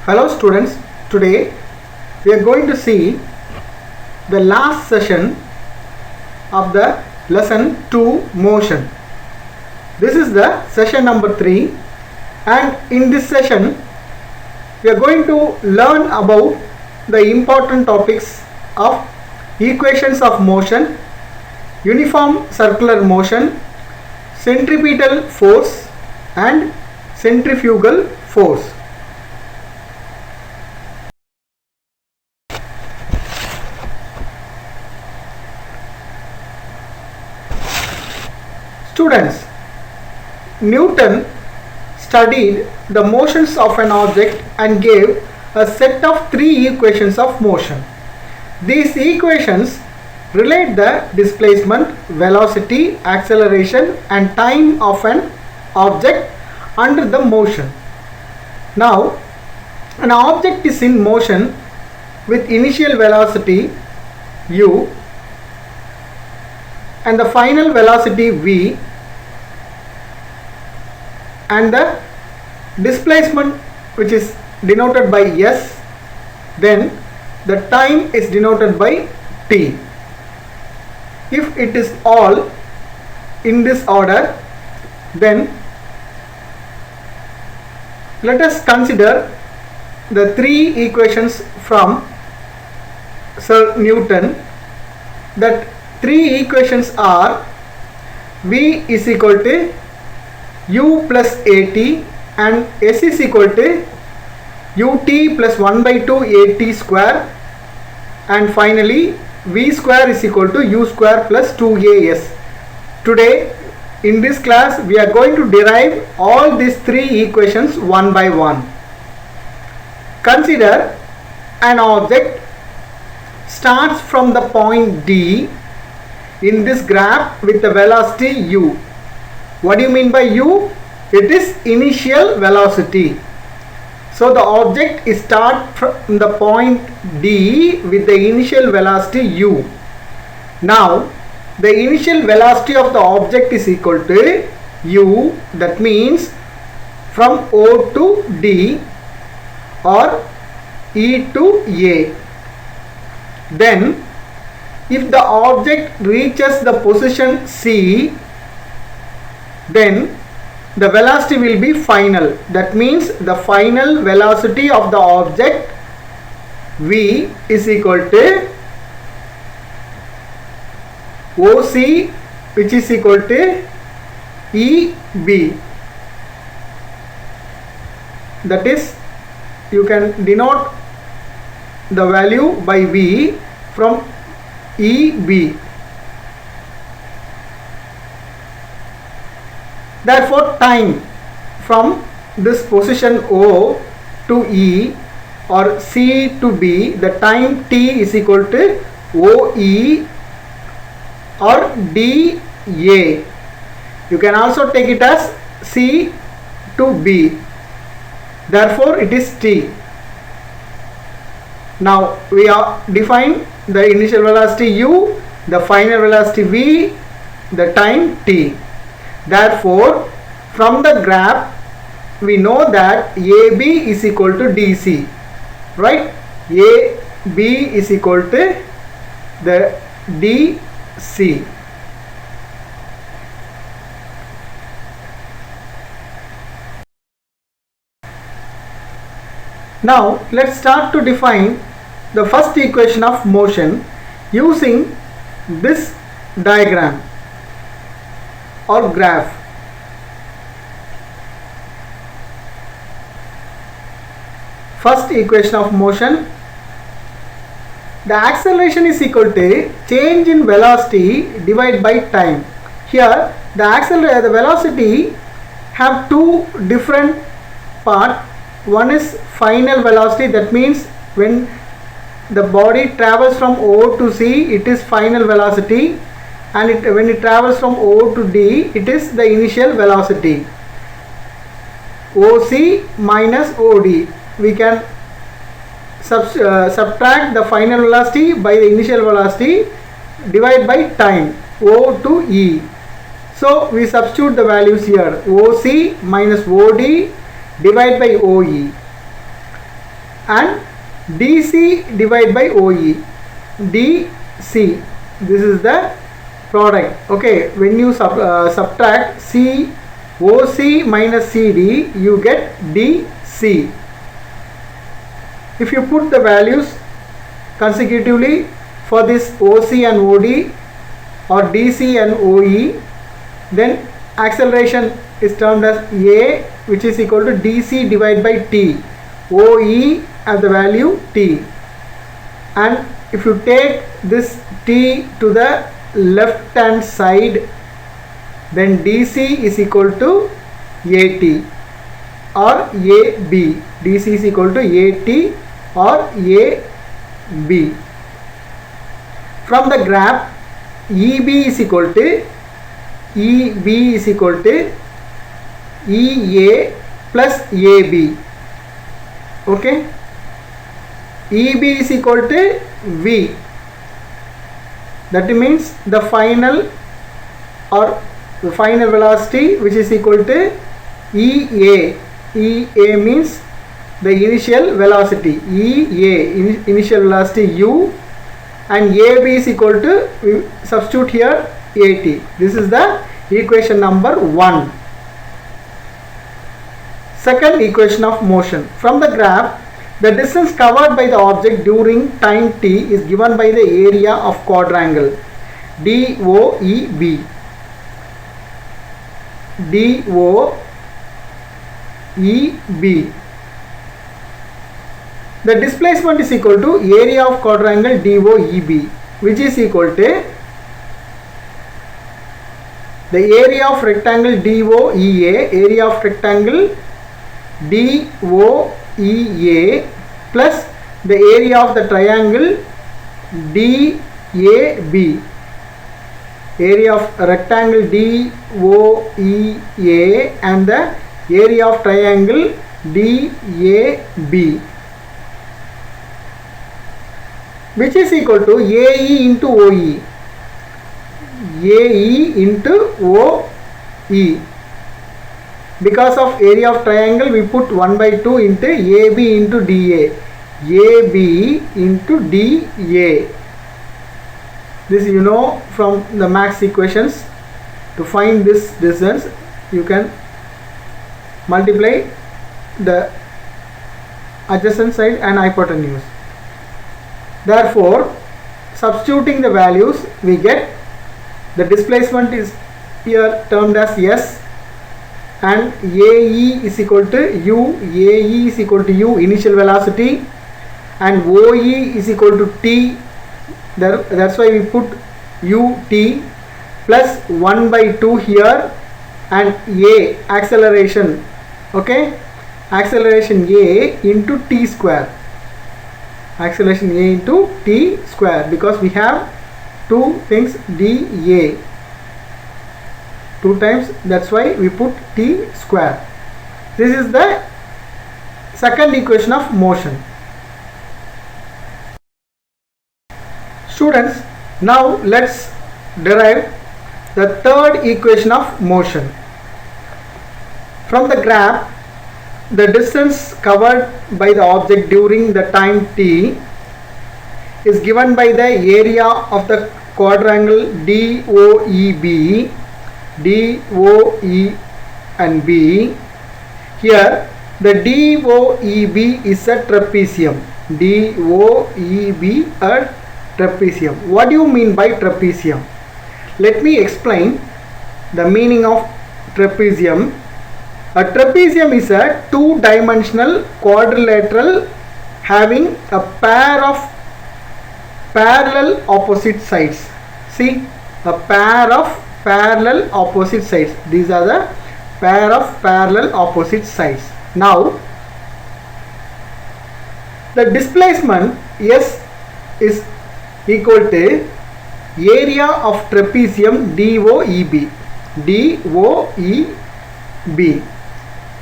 Hello students, today we are going to see the last session of the lesson 2 motion. This is the session number 3, and in this session we are going to learn about the important topics of equations of motion, uniform circular motion, centripetal force and centrifugal force. Students, Newton studied the motions of an object and gave a set of 3 equations of motion. These equations relate the displacement, velocity, acceleration and time of an object under the motion. Now, an object is in motion with initial velocity u and the final velocity v, and the displacement which is denoted by s, then the time is denoted by t. If it is all in this order, then let us consider the 3 equations from Sir Newton. That 3 equations are v is equal to u plus at and s is equal to ut plus 1 by 2 at square, and finally v square is equal to u square plus 2as. Today in this class we are going to derive all these 3 equations one by one. Consider an object starts from the point D in this graph with the velocity u. What do you mean by u? It is initial velocity. So the object is start from the point D with the initial velocity u. Now the initial velocity of the object is equal to u, that means from O to D or E to A. Then if the object reaches the position C, then the velocity will be final. That means the final velocity of the object v is equal to OC, which is equal to EB. That is, you can denote the value by v from EB. Therefore, time from this position O to E or C to B, the time t is equal to OE or dA. You can also take it as C to B. Therefore, it is t. Now we are define the initial velocity u, the final velocity v, the time t. Therefore, from the graph we know that AB is equal to DC, right? AB is equal to the DC. Now let's start to define the first equation of motion using this diagram or graph. First equation of motion, the acceleration is equal to change in velocity divided by time. Here the velocity have 2 different parts. One is final velocity, that means when the body travels from O to C, it is final velocity, and when it travels from O to D, it is the initial velocity. OC minus OD. We can subtract the final velocity by the initial velocity, divide by time, O to E. So we substitute the values here. OC minus OD divide by OE. and DC divided by OE. DC, this is the product. Okay, when you subtract OC minus CD, you get DC. If you put the values consecutively for this OC and OD or DC and OE, then acceleration is termed as A, which is equal to DC divided by T. OE as the value T, and if you take this T to the left hand side, then DC is equal to AT or AB. DC is equal to AT or AB. From the graph, EB is equal to EA plus AB. Okay, EB is equal to V. That means the final velocity, which is equal to EA. EA means the initial velocity. EA, initial velocity U, and AB is equal to, we substitute here, AT. This is the equation number 1. Second equation of motion. From the graph, the distance covered by the object during time t is given by the area of quadrangle DOEB. DOEB. The displacement is equal to area of quadrangle DOEB, which is equal to the area of rectangle DOEA, area of rectangle DOEA plus the area of the triangle DAB, area of rectangle DOEA and the area of triangle DAB, which is equal to AE into OE. AE into OE. Because of area of triangle, we put 1/2 into AB into DA. AB into DA. This you know from the max equations. To find this distance, you can multiply the adjacent side and hypotenuse. Therefore, substituting the values, we get the displacement is here termed as S, and AE is equal to U. AE is equal to U, initial velocity, and OE is equal to T. That's why we put UT plus 1/2 here, and A, acceleration. Okay, acceleration A into T square. Acceleration A into T square, because we have two things dA, 2 times, that's why we put T square. This is the second equation of motion. Students, now let's derive the third equation of motion. From the graph, the distance covered by the object during the time t is given by the area of the quadrangle DOEB, DOE and B. Here the DOEB is a trapezium. DOEB a trapezium. What do you mean by trapezium? Let me explain the meaning of trapezium. A trapezium is a two-dimensional quadrilateral having a pair of parallel opposite sides. See, a pair of parallel opposite sides. These are the pair of parallel opposite sides. Now, the displacement S is equal to area of trapezium DOEB, DOEB,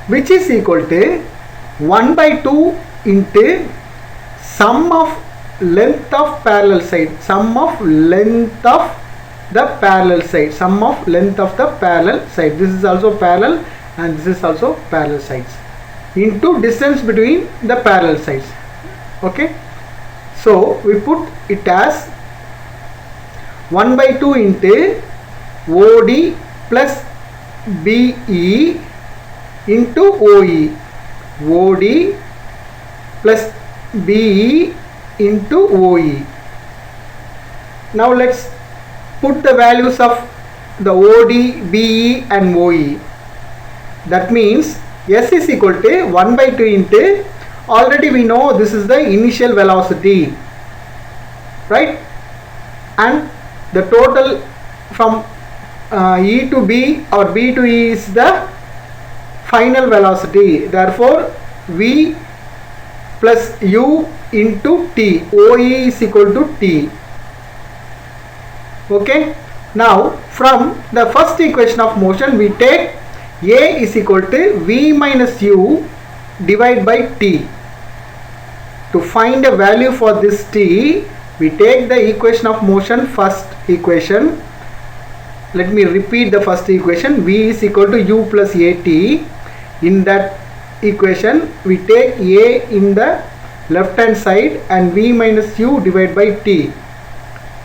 which is equal to 1/2 into sum of length of parallel side, sum of length of the parallel side, sum of length of the parallel side. This is also parallel and this is also parallel sides, into distance between the parallel sides. Okay, so we put it as 1 by 2 into OD plus BE into OE. OD plus BE into OE. Now let's put the values of the OD, BE and OE. That means S is equal to 1 by 2 into, already we know this is the initial velocity, right? And the total from E to B or B to E is the final velocity. Therefore V plus U into T, OE is equal to T. Okay, now from the first equation of motion we take A is equal to V minus U divided by T. To find a value for this T, we take the equation of motion, first equation. Let me repeat the first equation. V is equal to U plus AT. In that equation we take A in the left hand side and V minus U divided by T.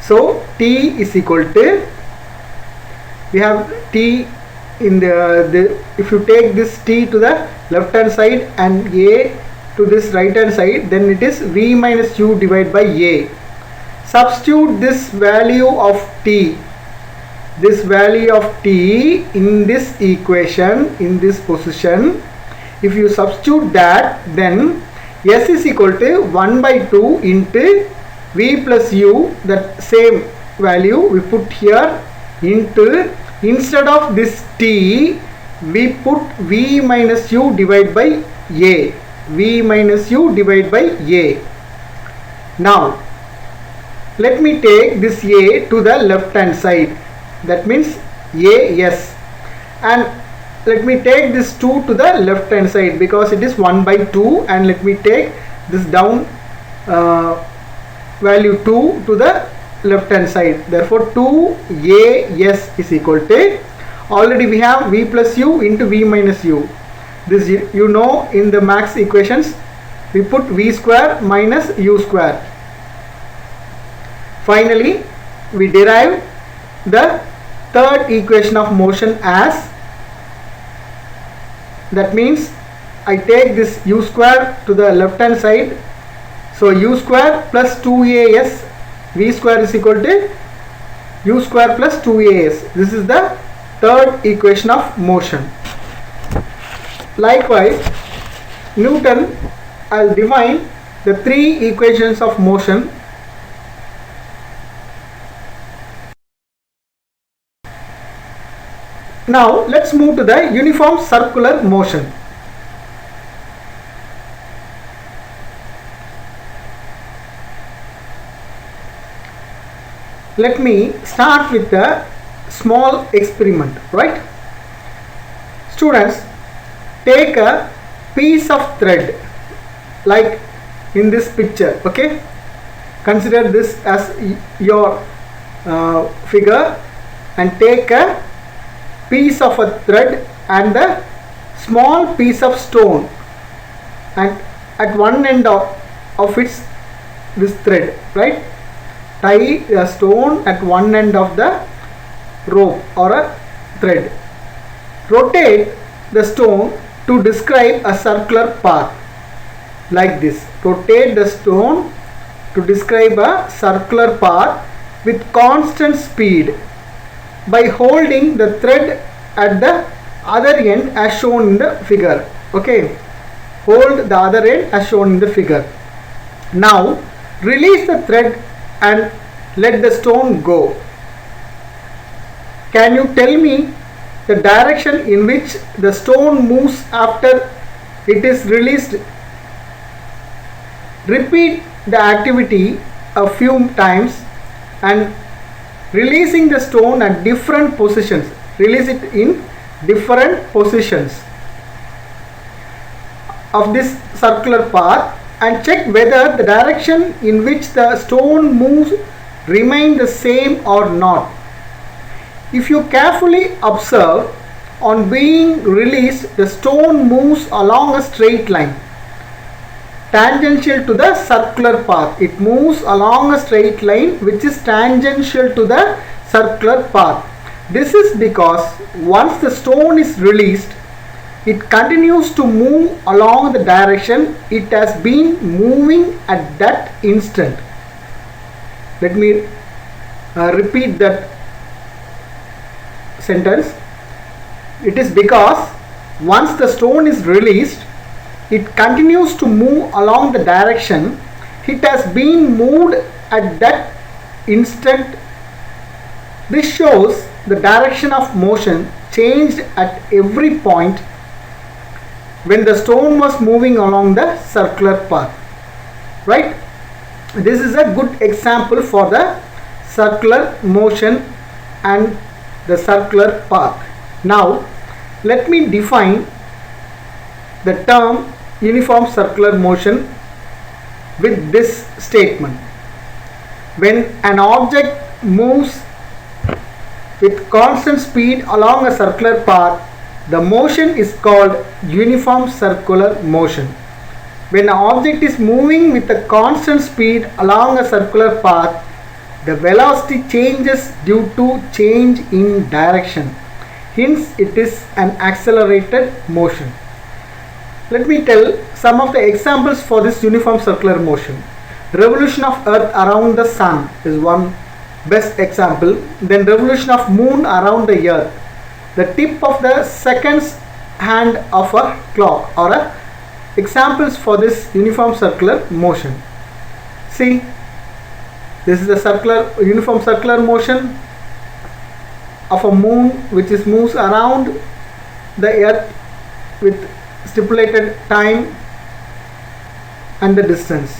So T is equal to, we have T in the if you take this T to the left hand side and A to this right hand side, then it is V minus U divided by A. Substitute this value of T, this value of T in this equation, in this position. If you substitute that, then S is equal to 1 by 2 into V plus U, that same value we put here, into, instead of this T we put V minus U divided by A. V minus U divided by A. Now let me take this A to the left hand side, that means AS, and let me take this 2 to the left hand side because it is 1 by 2, and let me take this down value 2 to the left hand side. Therefore 2AS is equal to, already we have V plus U into V minus U. This you know, in the max equations we put V square minus U square. Finally we derive the third equation of motion as, that means I take this U square to the left hand side, so U square plus 2AS, V square is equal to U square plus 2AS. This is the third equation of motion. Likewise, Newton has defined the three equations of motion. Now let's move to the uniform circular motion. Let me start with a small experiment, right? Students, take a piece of thread like in this picture, okay? Consider this as your figure, and take a piece of a thread and a small piece of stone, and at one end of its this thread, right? Tie a stone at one end of the rope or a thread. Rotate the stone to describe a circular path like this. Rotate the stone to describe a circular path with constant speed by holding the thread at the other end as shown in the figure. Okay, hold the other end as shown in the figure. Now release the thread and let the stone go. Can you tell me the direction in which the stone moves after it is released? Repeat the activity a few times and releasing the stone at different positions. Release it in different positions of this circular path and check whether the direction in which the stone moves remain the same or not. If you carefully observe, on being released the stone moves along a straight line. tangential to the circular path. It moves along a straight line which is tangential to the circular path. This is because once the stone is released, it continues to move along the direction it has been moving at that instant. Let me repeat that sentence. It is because once the stone is released, it continues to move along the direction it has been moved at that instant. This shows the direction of motion changed at every point when the stone was moving along the circular path. Right? This is a good example for the circular motion and the circular path. Now let me define the term uniform circular motion with this statement. When an object moves with constant speed along a circular path, the motion is called uniform circular motion. When an object is moving with a constant speed along a circular path, the velocity changes due to change in direction. Hence, it is an accelerated motion. Let me tell some of the examples for this uniform circular motion. Revolution of Earth around the Sun is one best example. Then revolution of Moon around the Earth. The tip of the seconds hand of a clock are examples for this uniform circular motion. See, this is the uniform circular motion of a moon which moves around the earth with stipulated time and the distance.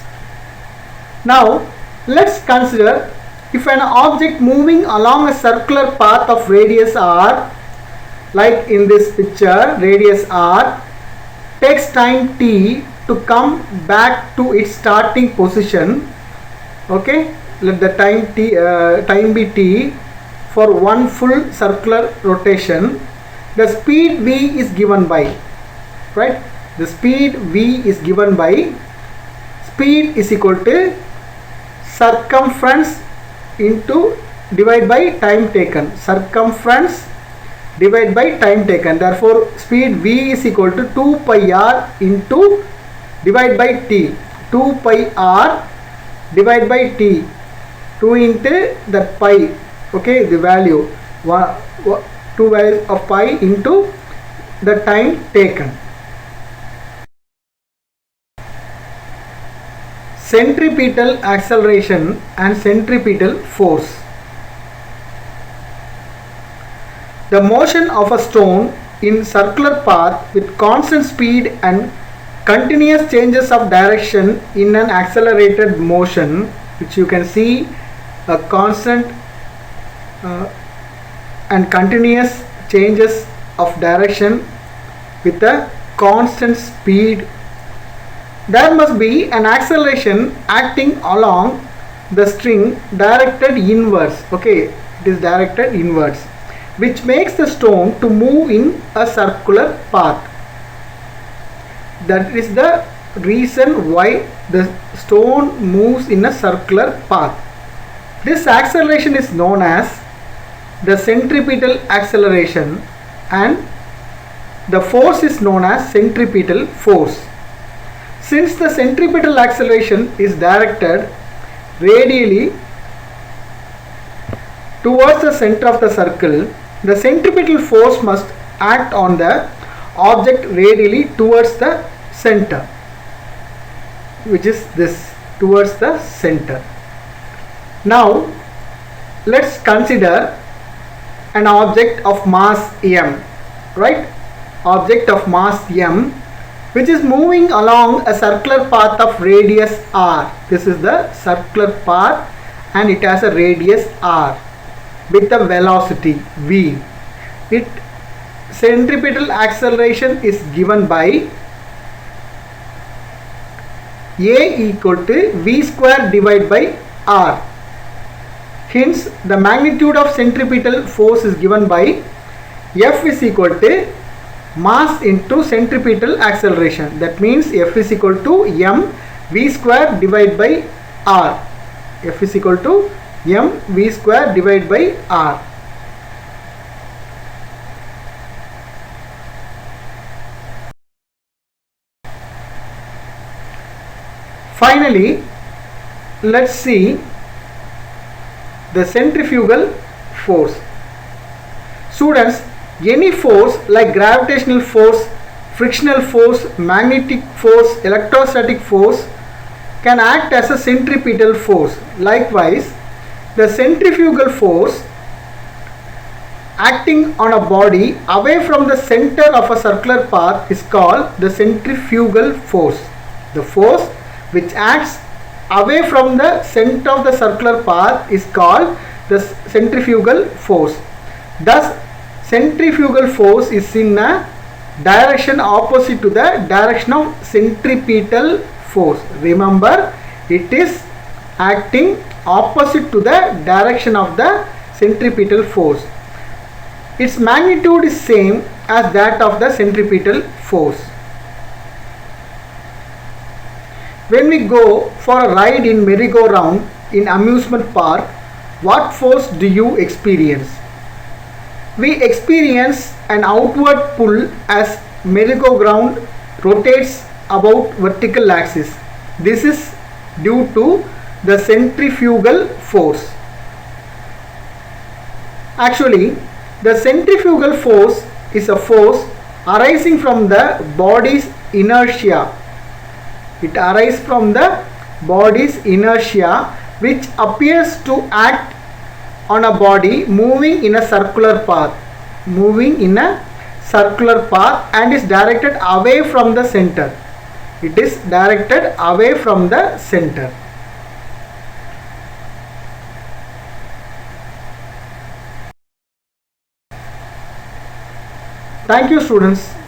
Now let's consider if an object moving along a circular path of radius r, like in this picture, radius r, takes time t to come back to its starting position. Okay, let the time be t for one full circular rotation. The speed v is given by, right? The speed v is given by, speed is equal to circumference into divide by time taken. Circumference divide by time taken. Therefore, speed v is equal to 2 pi r into divide by t. 2 pi r divide by t. 2 into that pi. Okay, the value 2 values of pi into the time taken. Centripetal acceleration and centripetal force. The motion of a stone in circular path with constant speed and continuous changes of direction in an accelerated motion, which you can see a constant and continuous changes of direction with a constant speed. There must be an acceleration acting along the string directed inwards. Okay, it is directed inwards, which makes the stone to move in a circular path. That is the reason why the stone moves in a circular path. This acceleration is known as the centripetal acceleration and the force is known as centripetal force. Since the centripetal acceleration is directed radially towards the center of the circle, the centripetal force must act on the object radially towards the center, which is this, towards the center. Now let's consider an object of mass m, right? Object of mass m which is moving along a circular path of radius r. This is the circular path and it has a radius r with a velocity v. Its centripetal acceleration is given by a equal to v square divided by r. Hence the magnitude of centripetal force is given by F is equal to mass into centripetal acceleration. That means F is equal to m v square divided by r. F is equal to m v square divided by r. Finally, let's see the centrifugal force. Students, any force like gravitational force, frictional force, magnetic force, electrostatic force can act as a centripetal force. Likewise, the centrifugal force acting on a body away from the center of a circular path is called the centrifugal force. The force which acts away from the center of the circular path is called the centrifugal force. Thus, centrifugal force is in a direction opposite to the direction of centripetal force. Remember, it is acting opposite to the direction of the centripetal force. Its magnitude is same as that of the centripetal force. When we go for a ride in merry-go-round in amusement park, what force do you experience? We experience an outward pull as merry-go-round rotates about vertical axis. This is due to the centrifugal force. Actually, the centrifugal force is a force arising from the body's inertia. It arises from the body's inertia, which appears to act on a body moving in a circular path. And is directed away from the center. It is directed away from the center. Thank you, students.